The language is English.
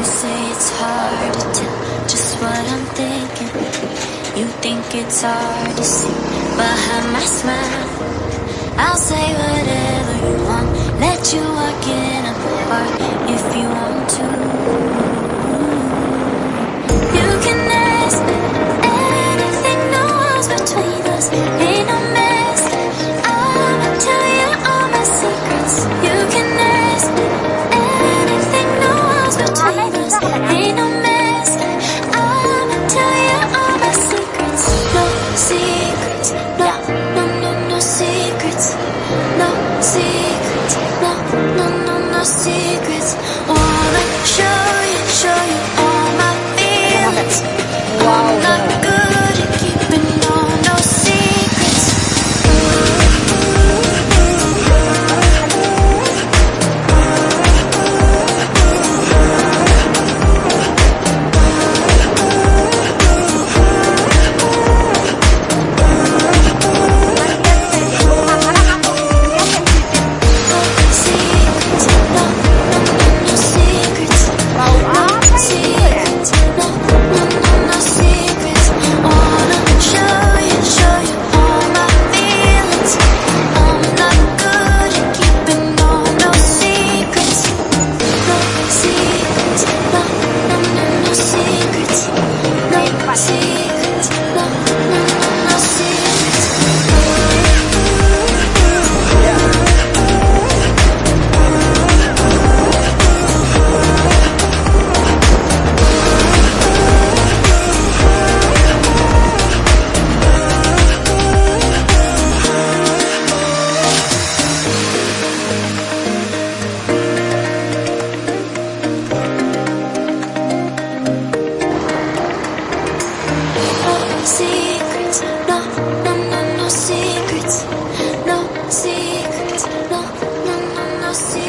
say it's hard to tell just what I'm thinking. You think it's hard to see behind my smile. I'll say whatever you want, let you walk in on my heart if you want to. You can ask anything, no walls between us, ain't no mess. I'ma tell you all my secrets. You can ask anything, no walls between us, ain't no mess. I'ma tell you all my secrets. No secrets, no, no, no, no secrets. No secrets, no, no, no, no secrets. Wanna show you all my feelings. I'm not good at keeping no secrets. Secrets, no, no, no, no secrets. No secrets, no, no, no, no secrets.